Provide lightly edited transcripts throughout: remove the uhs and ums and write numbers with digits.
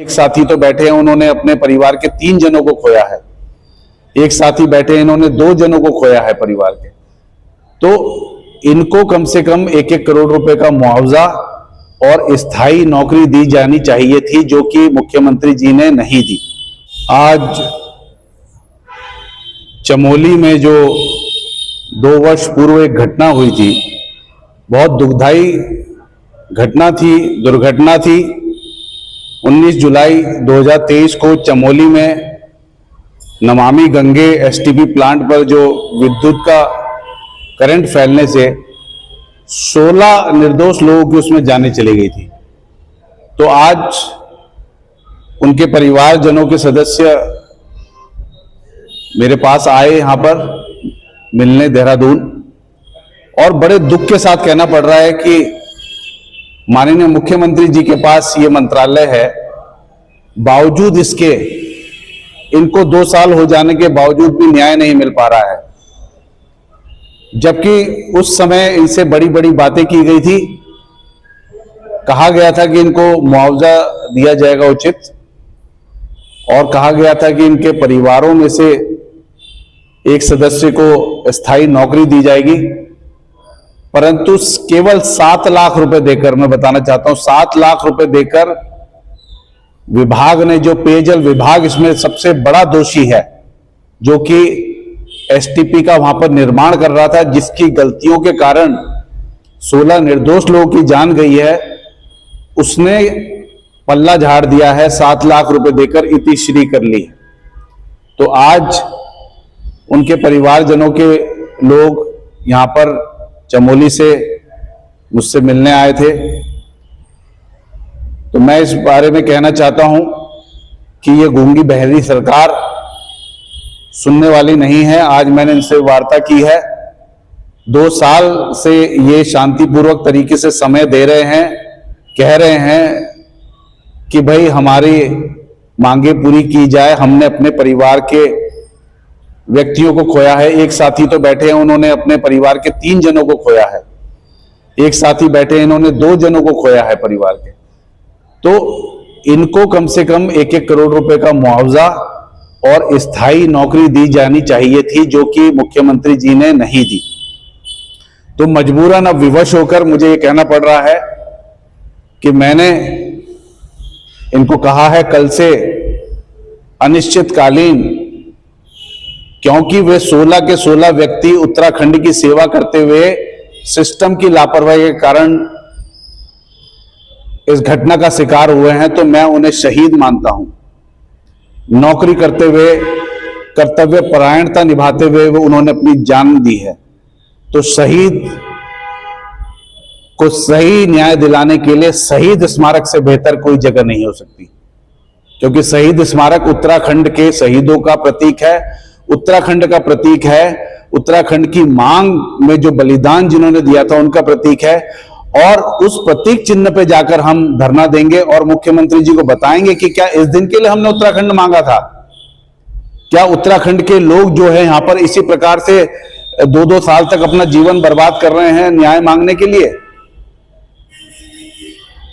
एक साथी तो बैठे हैं, उन्होंने अपने परिवार के 3 जनों को खोया है। एक साथी बैठे हैं, इन्होंने 2 जनों को खोया है परिवार के। तो इनको कम से कम 1-1 करोड़ रुपए का मुआवजा और स्थायी नौकरी दी जानी चाहिए थी, जो कि मुख्यमंत्री जी ने नहीं दी। आज चमोली में जो 2 वर्ष पूर्व एक घटना हुई थी, बहुत दुखदाई घटना थी, दुर्घटना थी। 19 जुलाई 2023 को चमोली में नमामि गंगे एसटीपी प्लांट पर जो विद्युत का करंट फैलने से 16 निर्दोष लोगों की उसमें जानें चली गई थी। तो आज उनके परिवारजनों के सदस्य मेरे पास आए यहां पर मिलने देहरादून, और बड़े दुख के साथ कहना पड़ रहा है कि माननीय मुख्यमंत्री जी के पास ये मंत्रालय है, बावजूद इसके इनको 2 साल हो जाने के बावजूद भी न्याय नहीं मिल पा रहा है। जबकि उस समय इनसे बड़ी बड़ी बातें की गई थी, कहा गया था कि इनको मुआवजा दिया जाएगा उचित, और कहा गया था कि इनके परिवारों में से एक सदस्य को स्थायी नौकरी दी जाएगी। परंतु केवल 7 लाख रुपए देकर, मैं बताना चाहता हूं, 7 लाख रुपए देकर विभाग ने, जो पेयजल विभाग इसमें सबसे बड़ा दोषी है, जो कि एसटीपी का वहां पर निर्माण कर रहा था, जिसकी गलतियों के कारण 16 निर्दोष लोगों की जान गई है, उसने पल्ला झाड़ दिया है, 7 लाख रुपए देकर इतिश्री कर ली। तो आज उनके परिवारजनों के लोग यहां पर चमोली से मुझसे मिलने आए थे। तो मैं इस बारे में कहना चाहता हूं कि ये गूंगी बहरी सरकार सुनने वाली नहीं है। आज मैंने इनसे वार्ता की है, 2 साल से ये शांतिपूर्वक तरीके से समय दे रहे हैं, कह रहे हैं कि भाई हमारी मांगे पूरी की जाए। हमने अपने परिवार के व्यक्तियों को खोया है। एक साथी तो बैठे हैं, उन्होंने अपने परिवार के 3 जनों को खोया है। एक साथी बैठे हैं, इन्होंने 2 जनों को खोया है परिवार के। तो इनको कम से कम 1-1 करोड़ रुपए का मुआवजा और स्थायी नौकरी दी जानी चाहिए थी, जो कि मुख्यमंत्री जी ने नहीं दी। तो मजबूरन अब विवश होकर मुझे ये कहना पड़ रहा है कि मैंने इनको कहा है कल से अनिश्चितकालीन, क्योंकि वे 16 के 16 व्यक्ति उत्तराखंड की सेवा करते हुए सिस्टम की लापरवाही के कारण इस घटना का शिकार हुए हैं। तो मैं उन्हें शहीद मानता हूं। नौकरी करते हुए, कर्तव्य परायणता निभाते हुए उन्होंने अपनी जान दी है। तो शहीद को सही न्याय दिलाने के लिए शहीद स्मारक से बेहतर कोई जगह नहीं हो सकती, क्योंकि शहीद स्मारक उत्तराखंड के शहीदों का प्रतीक है, उत्तराखंड का प्रतीक है, उत्तराखंड की मांग में जो बलिदान जिन्होंने दिया था उनका प्रतीक है। और उस प्रतीक चिन्ह पे जाकर हम धरना देंगे और मुख्यमंत्री जी को बताएंगे कि क्या इस दिन के लिए हमने उत्तराखंड मांगा था? क्या उत्तराखंड के लोग जो है यहां पर इसी प्रकार से 2-2 साल तक अपना जीवन बर्बाद कर रहे हैं न्याय मांगने के लिए?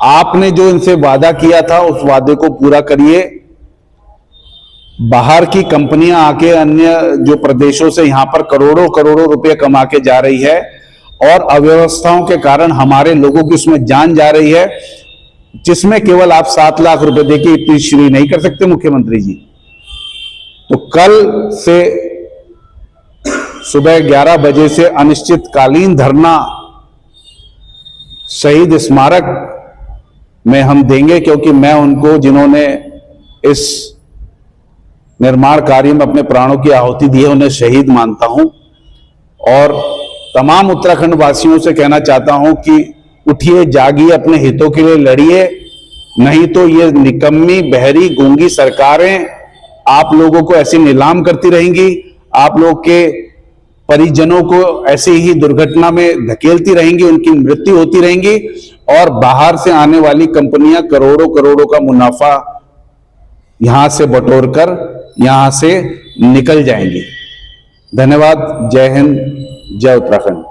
आपने जो इनसे वादा किया था उस वादे को पूरा करिए। बाहर की कंपनियां आके अन्य जो प्रदेशों से यहां पर करोड़ों करोड़ों रुपए कमा के जा रही है, और अव्यवस्थाओं के कारण हमारे लोगों की उसमें जान जा रही है, जिसमें केवल आप 7 लाख रुपए देके इतिश्री नहीं कर सकते मुख्यमंत्री जी। तो कल से सुबह 11 बजे से अनिश्चितकालीन धरना शहीद स्मारक में हम देंगे, क्योंकि मैं उनको, जिन्होंने इस निर्माण कार्य में अपने प्राणों की आहुति दी है, उन्हें शहीद मानता हूं। और तमाम उत्तराखंड वासियों से कहना चाहता हूं कि उठिए, जागिए, अपने हितों के लिए लड़िए, नहीं तो ये निकम्मी बहरी गूंगी सरकारें आप लोगों को ऐसे नीलाम करती रहेंगी, आप लोग के परिजनों को ऐसे ही दुर्घटना में धकेलती रहेंगी, उनकी मृत्यु होती रहेंगी, और बाहर से आने वाली कंपनियां करोड़ों करोड़ों का मुनाफा यहां से बटोरकर यहां से निकल जाएंगी। धन्यवाद। जय हिंद, जय उत्तराखंड।